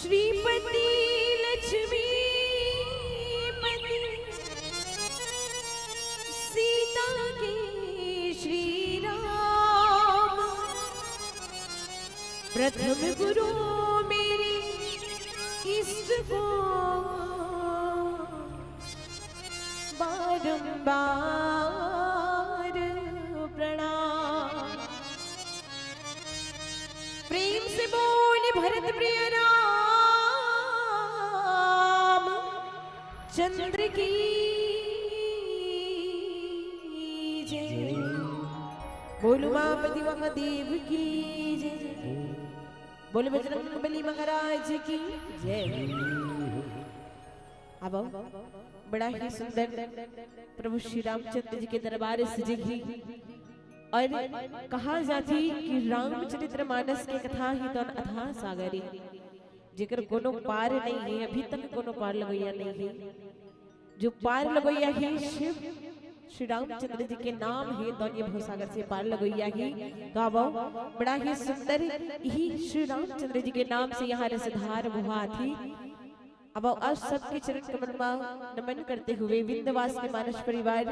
श्रीपति लक्ष्मी पति सीता के श्री राम प्रथम गुरु मेरे इष्ट को बारंबार प्रणाम। प्रेम से बोले भरत प्रिय राम चंद्र की जय। बोलो मापति महादेव की जय। बोले बजरंगबली महाराज की जय। अब बड़ा ही सुंदर प्रभु श्री रामचंद्र जी के दरबार सजेगी और कहा जाती कि रामचरित्र मानस के कथा ही तो अथाह सागरी जेकर कोनो पार नहीं है, अभी तक कोनो पार लगोया नहीं है। जो पार लगोया है शिव श्री रामचंद्र जी के नाम है तो ये भवसागर से पार लगोया ही। गावो बड़ा ही सुंदर ही श्री रामचंद्र जी के नाम से यहाँ रसधार बुहा थी। अब सबके चरण कमल में नमन करते हुए विंध्यवास के मानस परिवार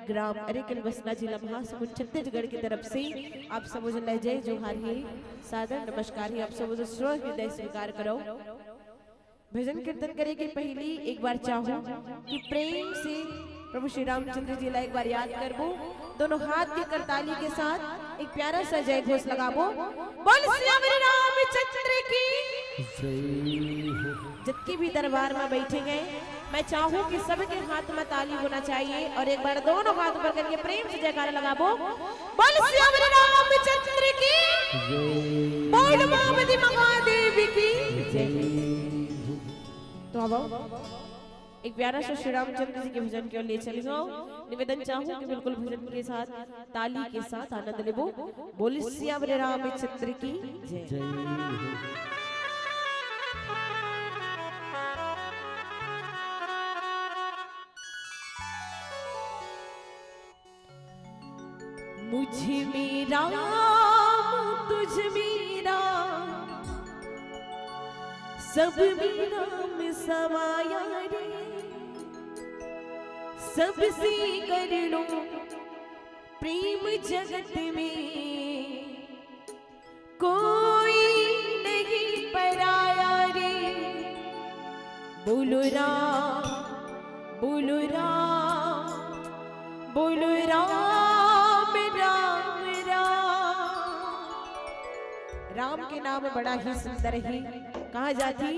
ग्राम अरेकल बसना जिला महासमुंद छत्तीसगढ़ की तरफ से आप सब जय जोहार है, सादर नमस्कार है। आप सब हृदय स्वीकार करो। भजन कीर्तन करे के पहले एक बार चाहूं कि प्रेम से प्रभु श्री रामचंद्र जी ला एक बार याद करबो। दोनों हाथ के करताली के साथ एक प्यारा सा जय घोष लगाबो। बोल श्री रामचंद्र की जितके भी दरबार में बैठे गए मैं चाहूं कि सबके हाथ में ताली होना चाहिए और एक बार दोनों हाथ ऊपर करके प्रेम से जयकारा लगाबो। बोल श्री रामचंद्र की बोल मापति महादेव की जय। तो अब एक प्यारा सा श्री रामचंद्र जी के भजन के लिए चले जाओ। निवेदन चाहूं कि बिल्कुल भजन के साथ ताली के साथ आनंद लेबो। बोल श्री रामचंद्र की जय। मुझ में राम तुझ में राम सब में राम समाया रे। सबसे कर लो प्रेम जगत में कोई नहीं पराया रे। बोलो राम बोलो राम बोलो राम राम राम। राम के नाम बड़ा ही सुंदर है। कहा जाती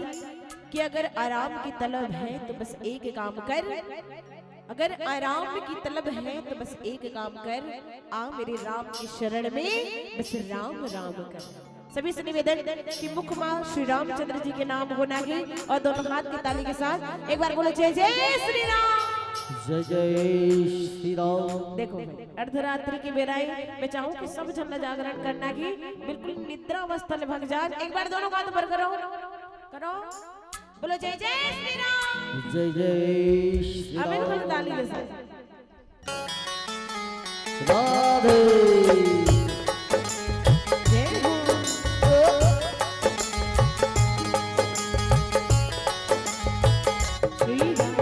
कि अगर आराम की तलब है तो बस एक काम कर। अगर आराम की तलब है तो बस एक काम कर, आ मेरे राम की शरण में बस राम राम कर। सभी से निवेदन कि मुख मां श्री रामचंद्र जी के नाम होना है और दोनों हाथ की ताली के साथ एक बार बोलो जय जय श्री राम जय जय श्री राम। देखो अर्धरात्रि की बेराई मैं चाहूं कि सब जन जागरण करना की बिल्कुल निद्रा अवस्था में भग जाए। एक बार दोनों हाथ ऊपर करो करो बोलो जय जय श्री राम जय जय श्री राम। बिल्कुल ताली के साथ राधे जय हो। श्री राम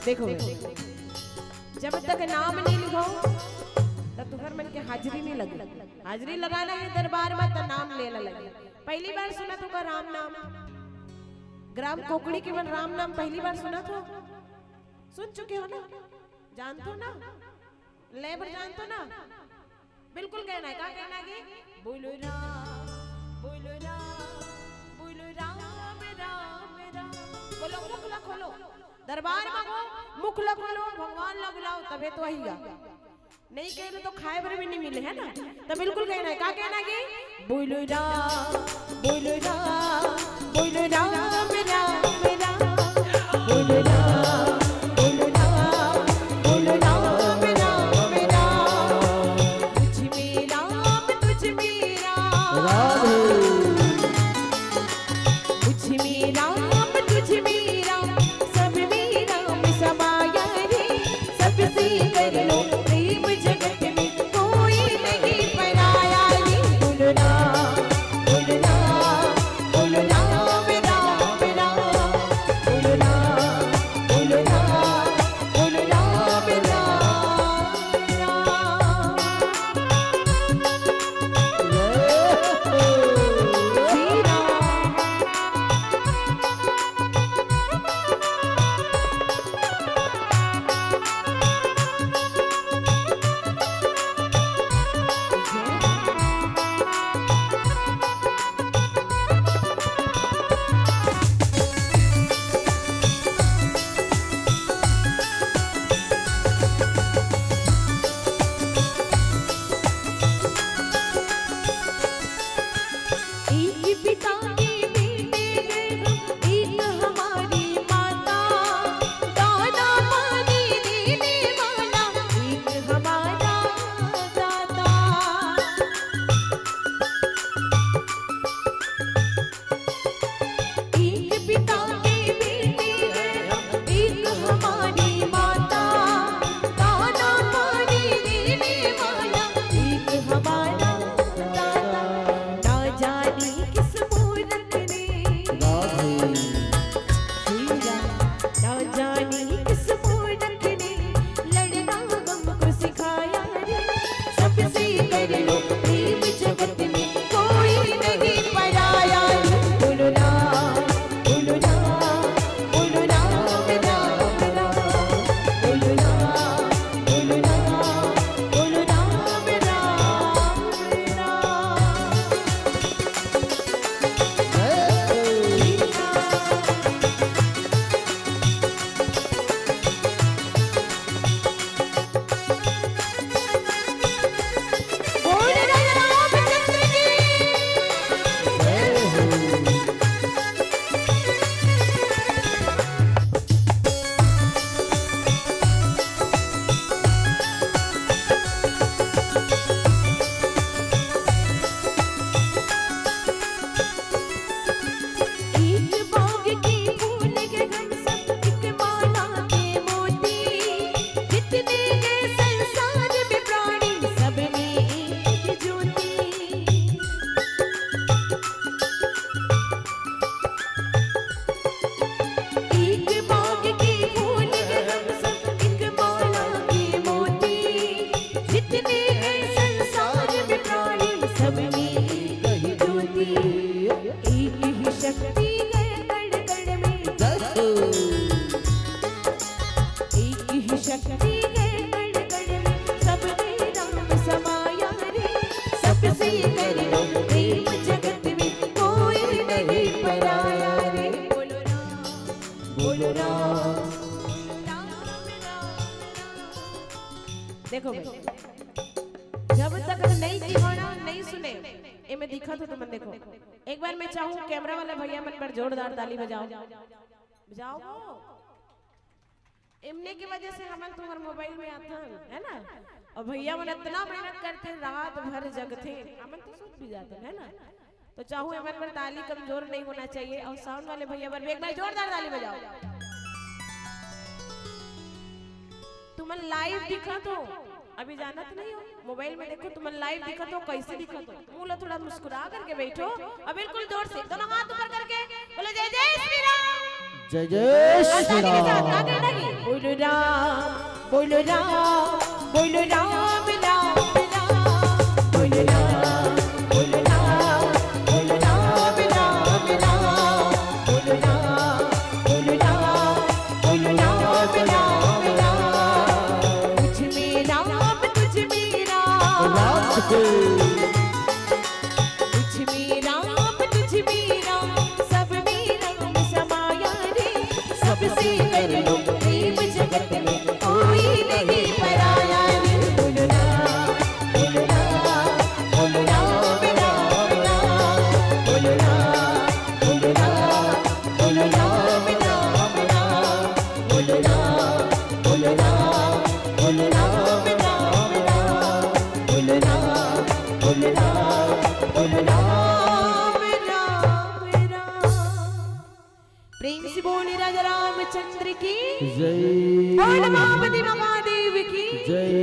देखो जब तक नाम नहीं लिखो तब तुम्हारे मन के हाजिरी नहीं लगे। हाजिरी लगाना है दरबार में तो नाम लेना लगे। पहली बार सुना तो का राम नाम, ग्राम कोकड़ी केवल राम नाम पहली बार सुना तो सुन चुके हो ना, जानते हो ना, लेबर जानते हो ना। बिल्कुल कहना है, क्या कहना है? बोलो राम बोलो राम बोलो राम राम राम। बोलो मुख ला खोलो, दरबार में हो मुख ला खोलो, भगवान ला बुलाओ तबे तो आएगा। नहीं कहे तो खाए भर भी नहीं मिले है ना। तो बिल्कुल कहना है, क्या कहना है? बोलो राम बोलो राम बोलो राम राम राम। बोलो राम बोलो राम बोलो राम राम राम। तुझ में राम तुझ में राम, तुझ में राम तुझ में राम। सब में राम समाया रे, सबसे कर लो प्रेम जगत में कोई नहीं पराया रे। बोलो राम बोलो राम बोलो राम राम राम। बोलो राम बोलो राम बोलो राम राम राम। श्री राम एक पिता के बेटे हैं हम, एक हमारी माता। दाना पानी देने वाला एक हमारा दाता। एक पिता के बेटे हैं हम, एक हमारी माता। दाना पानी देने वाला एक हमारा दाता। ना जाने किस मूरत ने, ना जाने किस मूरत ने लड़ना हमको सिखाया रे। सबसे कर लो प्रेम जगत में कोई नहीं पराया रे। बोलो राम बोलो राम बोलो राम राम राम। बोलो राम बोलो राम बोलो राम राम राम। बोल राजा रामचंद्र की। एक बाग की फूल के हम सब, एक माला के मोती। जितने हैं संसार में प्राणी, सब में एक ज्योति। एक बाग की फूल के हम सब, एक माला के मोती। जितने हैं संसार में प्राणी, सब में एक ज्योति। एक ही शक्ति है कण कण में, एक ही शक्ति है कण कण में। सब में राम समाया रे, सबसे कर लो प्रेम जगत में कोई नहीं पराया रे। बोलो राम बोलो राम राम राम। देखो भाई, जब तक नहीं दिखाना नहीं सुने ए में दिखा तो तुम देखो। एक बार मैं चाहूँ कैमरा वाले भैया मन पर जोरदार ताली बजाओ बजाओ। इमने की वजह से हमन तुम्हारे मोबाइल में आता है ना। और भैया मन इतना मेहनत करते रात भर जगते, हमन तो सूत भी जाते है ना। तो चाहूँ हमन पर ताली कमजोर नहीं होना चाहिए। और साउंड वाले भैया पर एक बार जोरदार ताली बजाओ। तुमन लाइव दिखा तो अभी जानत नहीं हो, मोबाइल में देखो तुम लाइव दिखा तो कैसे दिखा तो मुंह थोड़ा मुस्कुरा करके बैठो और बिल्कुल जोर से दोनों हाथ ऊपर करके बोले जय जय श्री राम। जय जय श्री आगे के साथ राम आगे लगी बोलो राम बोलो राम बोलो राम राम राम बोलो राम बोलो राम बोलो राम राम राम बोलो राम बोलो राम बोलो राम राम राम तुझ में राम तुझ में राम राम को तुझ में राम तुझ में राम सब में राम समाया रे सबसे कर लो प्रेम जगत में कोई नहीं पराया रे बोलो राम बोलो राम बोलो राम राम राम बोलो राम बोलो राम बोलो राम राम राम बोलो राम बोलो राम बोलो राम राम राम बोलो राम बोलो राम बोलो राम राम राम प्रेम से बोले राजा रामचंद्र की जय बोल महापति महादेव की जय